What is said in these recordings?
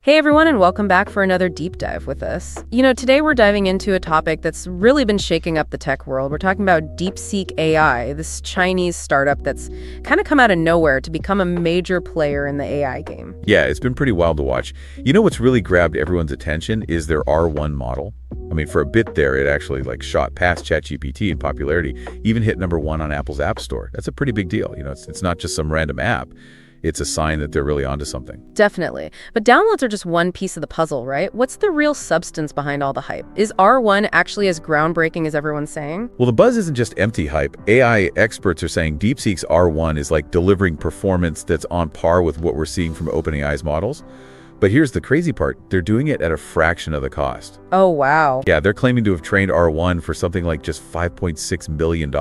Hey everyone, and welcome back for another deep dive with us. Today we're diving into a topic that's really been shaking up the tech world. We're talking about DeepSeek AI, this Chinese startup that's kind of come out of nowhere to become a major player in the AI game. Yeah, it's been pretty wild to watch. You know what's really grabbed everyone's attention is their R1 model. I mean, for a bit there, it actually shot past ChatGPT in popularity, even hit #1 on Apple's App Store. That's a pretty big deal. It's not just some random app. It's a sign that they're really onto something. Definitely. But downloads are just one piece of the puzzle, right? What's the real substance behind all the hype? Is R1 actually as groundbreaking as everyone's saying? Well, the buzz isn't just empty hype. AI experts are saying DeepSeek's R1 is delivering performance that's on par with what we're seeing from OpenAI's models. But here's the crazy part. They're doing it at a fraction of the cost. Oh, wow. Yeah, they're claiming to have trained R1 for something like just $5.6 million.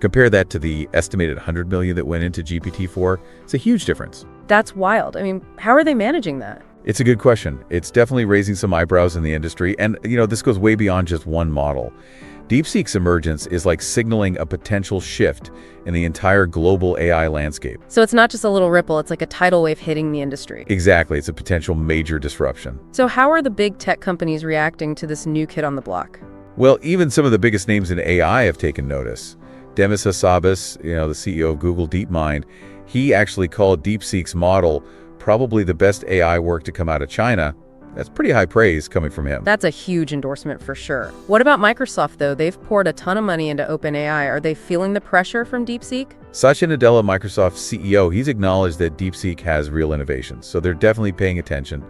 Compare that to the estimated $100 million that went into GPT-4. It's a huge difference. That's wild. I mean, how are they managing that? It's a good question. It's definitely raising some eyebrows in the industry. And, this goes way beyond just one model. DeepSeek's emergence is signaling a potential shift in the entire global AI landscape. So it's not just a little ripple, it's like a tidal wave hitting the industry. Exactly. It's a potential major disruption. So how are the big tech companies reacting to this new kid on the block? Well, even some of the biggest names in AI have taken notice. Demis Hassabis, the CEO of Google DeepMind, he actually called DeepSeek's model probably the best AI work to come out of China. That's pretty high praise coming from him. That's a huge endorsement for sure. What about Microsoft, though? They've poured a ton of money into OpenAI. Are they feeling the pressure from DeepSeek? Satya Nadella, Microsoft's CEO, he's acknowledged that DeepSeek has real innovations, so they're definitely paying attention.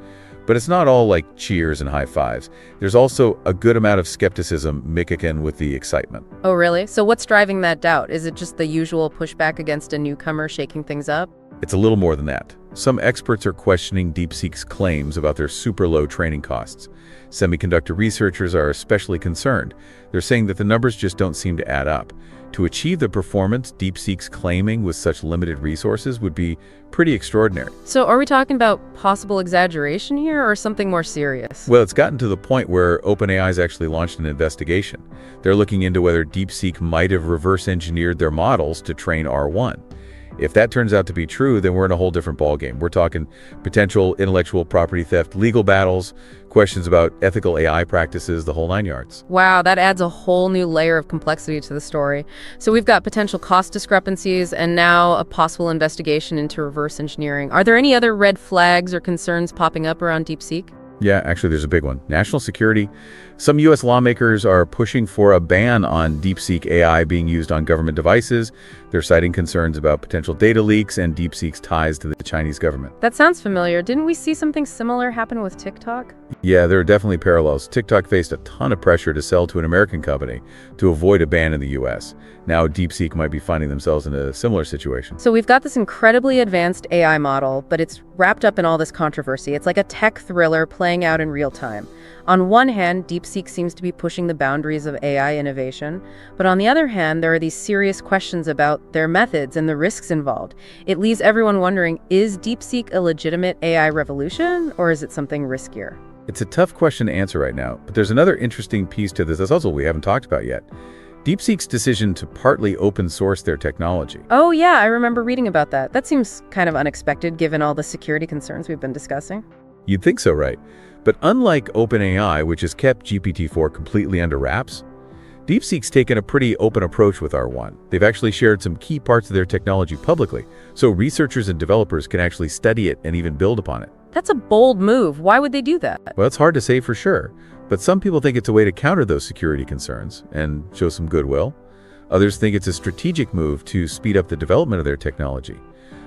But it's not all cheers and high fives. There's also a good amount of skepticism mixed in with the excitement. Oh, really? So what's driving that doubt? Is it just the usual pushback against a newcomer shaking things up? It's a little more than that. Some experts are questioning DeepSeek's claims about their super low training costs. Semiconductor researchers are especially concerned. They're saying that the numbers just don't seem to add up. To achieve the performance DeepSeek's claiming with such limited resources would be pretty extraordinary. So are we talking about possible exaggeration here or something more serious? Well, it's gotten to the point where OpenAI's actually launched an investigation. They're looking into whether DeepSeek might have reverse engineered their models to train R1. If that turns out to be true, then we're in a whole different ballgame. We're talking potential intellectual property theft, legal battles, questions about ethical AI practices, the whole nine yards. Wow, that adds a whole new layer of complexity to the story. So we've got potential cost discrepancies and now a possible investigation into reverse engineering. Are there any other red flags or concerns popping up around DeepSeek? Yeah, actually, there's a big one. National security. Some U.S. lawmakers are pushing for a ban on DeepSeek AI being used on government devices. They're citing concerns about potential data leaks and DeepSeek's ties to the Chinese government. That sounds familiar. Didn't we see something similar happen with TikTok? Yeah, there are definitely parallels. TikTok faced a ton of pressure to sell to an American company to avoid a ban in the U.S. Now DeepSeek might be finding themselves in a similar situation. So we've got this incredibly advanced AI model, but it's wrapped up in all this controversy. It's like a tech thriller playing out in real time. On one hand, DeepSeek seems to be pushing the boundaries of AI innovation, but on the other hand, there are these serious questions about their methods and the risks involved. It leaves everyone wondering, is DeepSeek a legitimate AI revolution, or is it something riskier? It's a tough question to answer right now, but there's another interesting piece to this puzzle we haven't talked about yet. DeepSeek's decision to partly open source their technology. Oh yeah, I remember reading about that. That seems kind of unexpected given all the security concerns we've been discussing. You'd think so, right? But unlike OpenAI, which has kept GPT-4 completely under wraps, DeepSeek's taken a pretty open approach with R1. They've actually shared some key parts of their technology publicly, so researchers and developers can actually study it and even build upon it. That's a bold move. Why would they do that? Well, it's hard to say for sure, but some people think it's a way to counter those security concerns and show some goodwill. Others think it's a strategic move to speed up the development of their technology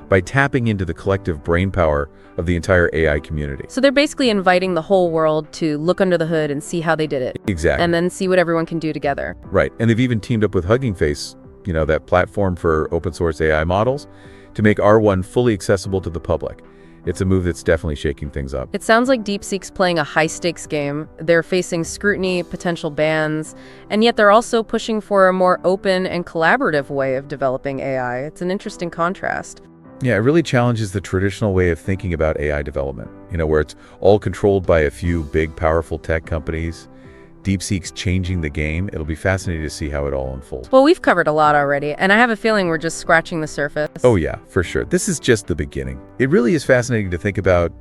by tapping into the collective brainpower of the entire AI community. So they're basically inviting the whole world to look under the hood and see how they did it. Exactly. And then see what everyone can do together. Right. And they've even teamed up with Hugging Face, that platform for open source AI models, to make R1 fully accessible to the public. It's a move that's definitely shaking things up. It sounds like DeepSeek's playing a high-stakes game. They're facing scrutiny, potential bans, and yet they're also pushing for a more open and collaborative way of developing AI. It's an interesting contrast. Yeah, it really challenges the traditional way of thinking about AI development, where it's all controlled by a few big, powerful tech companies. DeepSeek's changing the game. It'll be fascinating to see how it all unfolds. Well, we've covered a lot already, and I have a feeling we're just scratching the surface. Oh yeah, for sure. This is just the beginning. It really is fascinating to think about,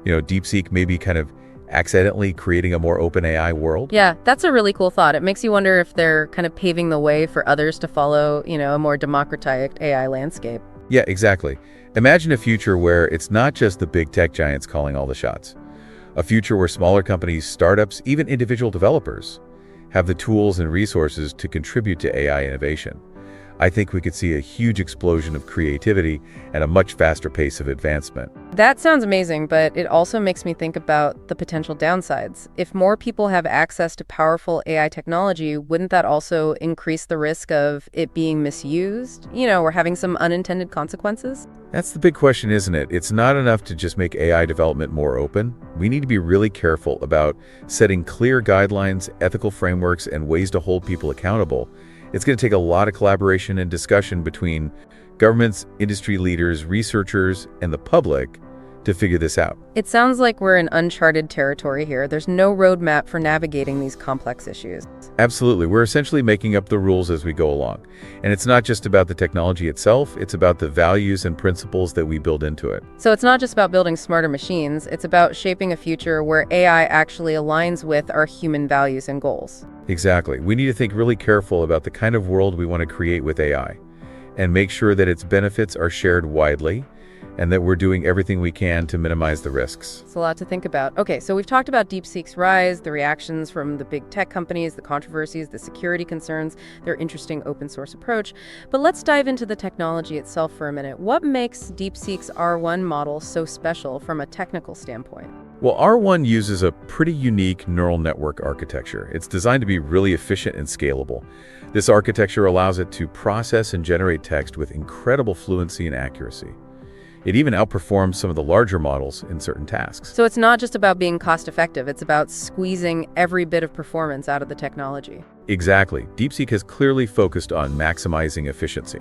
DeepSeek may be kind of accidentally creating a more open AI world. Yeah, that's a really cool thought. It makes you wonder if they're kind of paving the way for others to follow, a more democratized AI landscape. Yeah, exactly. Imagine a future where it's not just the big tech giants calling all the shots. A future where smaller companies, startups, even individual developers have the tools and resources to contribute to AI innovation. I think we could see a huge explosion of creativity and a much faster pace of advancement. That sounds amazing, but it also makes me think about the potential downsides. If more people have access to powerful AI technology, wouldn't that also increase the risk of it being misused, or having some unintended consequences? That's the big question, isn't it? It's not enough to just make AI development more open. We need to be really careful about setting clear guidelines, ethical frameworks, and ways to hold people accountable. It's going to take a lot of collaboration and discussion between governments, industry leaders, researchers, and the public to figure this out. It sounds like we're in uncharted territory here. There's no roadmap for navigating these complex issues. Absolutely. We're essentially making up the rules as we go along. And it's not just about the technology itself, it's about the values and principles that we build into it. So it's not just about building smarter machines, it's about shaping a future where AI actually aligns with our human values and goals. Exactly. We need to think really careful about the kind of world we want to create with AI and make sure that its benefits are shared widely and that we're doing everything we can to minimize the risks. It's a lot to think about. Okay, so we've talked about DeepSeek's rise, the reactions from the big tech companies, the controversies, the security concerns, their interesting open source approach. But let's dive into the technology itself for a minute. What makes DeepSeek's R1 model so special from a technical standpoint? Well, R1 uses a pretty unique neural network architecture. It's designed to be really efficient and scalable. This architecture allows it to process and generate text with incredible fluency and accuracy. It even outperforms some of the larger models in certain tasks. So it's not just about being cost-effective, it's about squeezing every bit of performance out of the technology. Exactly. DeepSeek has clearly focused on maximizing efficiency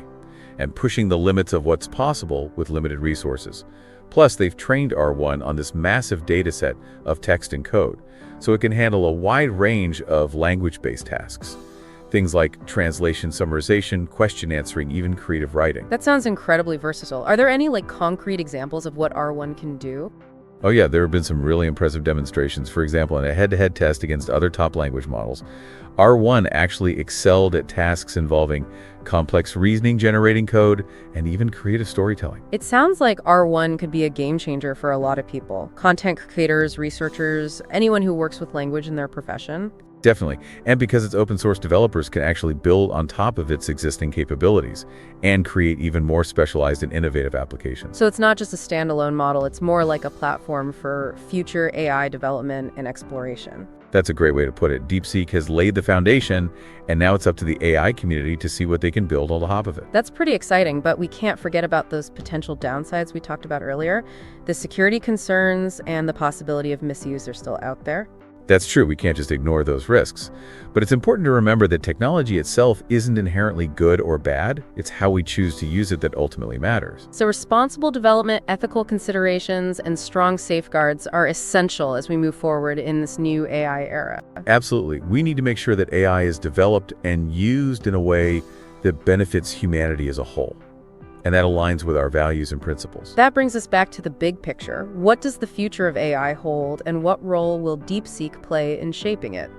and pushing the limits of what's possible with limited resources. Plus, they've trained R1 on this massive data set of text and code, so it can handle a wide range of language-based tasks. Things like translation, summarization, question answering, even creative writing. That sounds incredibly versatile. Are there any concrete examples of what R1 can do? Oh yeah, there have been some really impressive demonstrations. For example, in a head-to-head test against other top language models, R1 actually excelled at tasks involving complex reasoning, generating code, and even creative storytelling. It sounds like R1 could be a game changer for a lot of people. Content creators, researchers, anyone who works with language in their profession. Definitely. And because it's open source, developers can actually build on top of its existing capabilities and create even more specialized and innovative applications. So it's not just a standalone model, it's more like a platform for future AI development and exploration. That's a great way to put it. DeepSeek has laid the foundation, and now it's up to the AI community to see what they can build on top of it. That's pretty exciting, but we can't forget about those potential downsides we talked about earlier. The security concerns and the possibility of misuse are still out there. That's true, we can't just ignore those risks. But it's important to remember that technology itself isn't inherently good or bad. It's how we choose to use it that ultimately matters. So responsible development, ethical considerations, and strong safeguards are essential as we move forward in this new AI era. Absolutely. We need to make sure that AI is developed and used in a way that benefits humanity as a whole. And that aligns with our values and principles. That brings us back to the big picture. What does the future of AI hold, and what role will DeepSeek play in shaping it?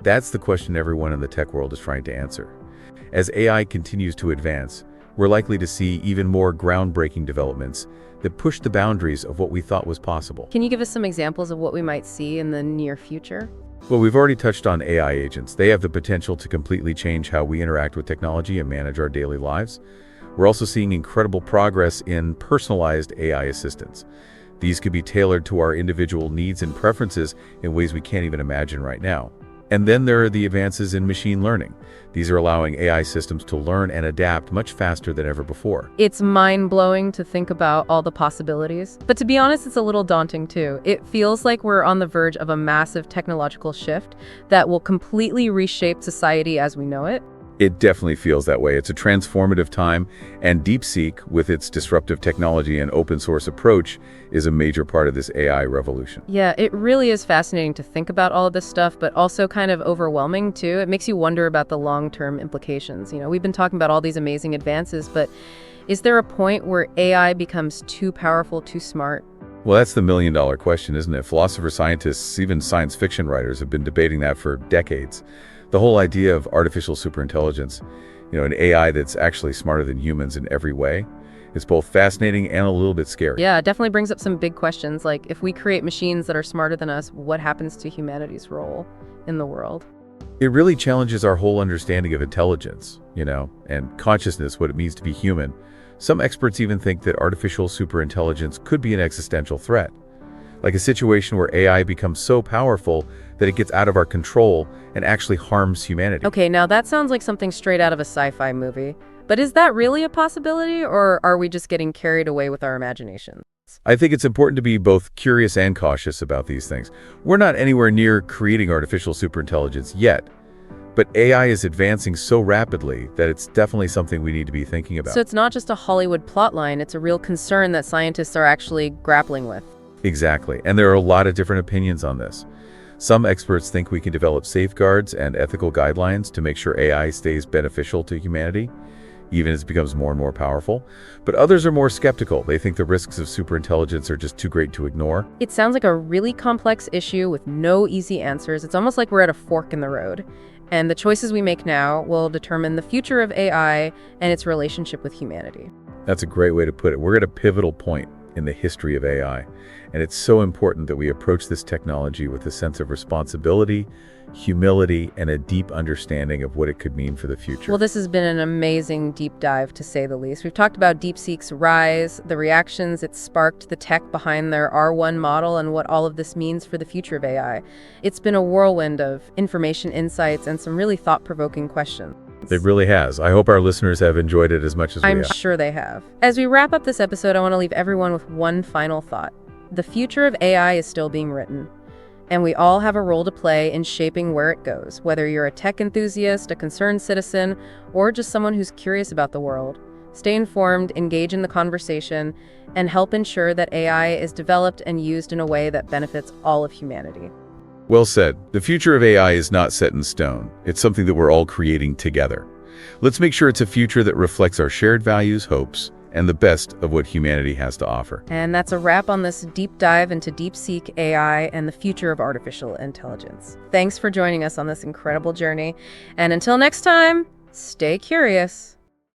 That's the question everyone in the tech world is trying to answer. As AI continues to advance, we're likely to see even more groundbreaking developments that push the boundaries of what we thought was possible. Can you give us some examples of what we might see in the near future? Well, we've already touched on AI agents. They have the potential to completely change how we interact with technology and manage our daily lives. We're also seeing incredible progress in personalized AI assistants. These could be tailored to our individual needs and preferences in ways we can't even imagine right now. And then there are the advances in machine learning. These are allowing AI systems to learn and adapt much faster than ever before. It's mind-blowing to think about all the possibilities. But to be honest, it's a little daunting too. It feels like we're on the verge of a massive technological shift that will completely reshape society as we know it. It definitely feels that way. It's a transformative time, and DeepSeek, with its disruptive technology and open source approach, is a major part of this AI revolution. Yeah, it really is fascinating to think about all of this stuff, but also kind of overwhelming too. It makes you wonder about the long-term implications. We've been talking about all these amazing advances, but is there a point where AI becomes too powerful, too smart? Well, that's the million-dollar question, isn't it? Philosophers, scientists, even science fiction writers have been debating that for decades. The whole idea of artificial superintelligence, an AI that's actually smarter than humans in every way, is both fascinating and a little bit scary. Yeah, it definitely brings up some big questions, like if we create machines that are smarter than us, what happens to humanity's role in the world? It really challenges our whole understanding of intelligence, and consciousness, what it means to be human. Some experts even think that artificial superintelligence could be an existential threat, like a situation where AI becomes so powerful that it gets out of our control and actually harms humanity. Okay, now that sounds like something straight out of a sci-fi movie. But is that really a possibility, or are we just getting carried away with our imaginations? I think it's important to be both curious and cautious about these things. We're not anywhere near creating artificial superintelligence yet, but AI is advancing so rapidly that it's definitely something we need to be thinking about. So it's not just a Hollywood plotline, it's a real concern that scientists are actually grappling with. Exactly, and there are a lot of different opinions on this. Some experts think we can develop safeguards and ethical guidelines to make sure AI stays beneficial to humanity, even as it becomes more and more powerful. But others are more skeptical. They think the risks of superintelligence are just too great to ignore. It sounds like a really complex issue with no easy answers. It's almost like we're at a fork in the road. And the choices we make now will determine the future of AI and its relationship with humanity. That's a great way to put it. We're at a pivotal point in the history of AI, and it's so important that we approach this technology with a sense of responsibility, humility, and a deep understanding of what it could mean for the future. Well, this has been an amazing deep dive, to say the least. We've talked about DeepSeek's rise, the reactions it sparked, the tech behind their R1 model, and what all of this means for the future of AI. It's been a whirlwind of information, insights, and some really thought-provoking questions. It really has. I hope our listeners have enjoyed it as much as we have. I'm sure they have. As we wrap up this episode, I want to leave everyone with one final thought. The future of AI is still being written, and we all have a role to play in shaping where it goes, whether you're a tech enthusiast, a concerned citizen, or just someone who's curious about the world. Stay informed, engage in the conversation, and help ensure that AI is developed and used in a way that benefits all of humanity. Well said. The future of AI is not set in stone. It's something that we're all creating together. Let's make sure it's a future that reflects our shared values, hopes, and the best of what humanity has to offer. And that's a wrap on this deep dive into DeepSeek AI and the future of artificial intelligence. Thanks for joining us on this incredible journey. And until next time, stay curious.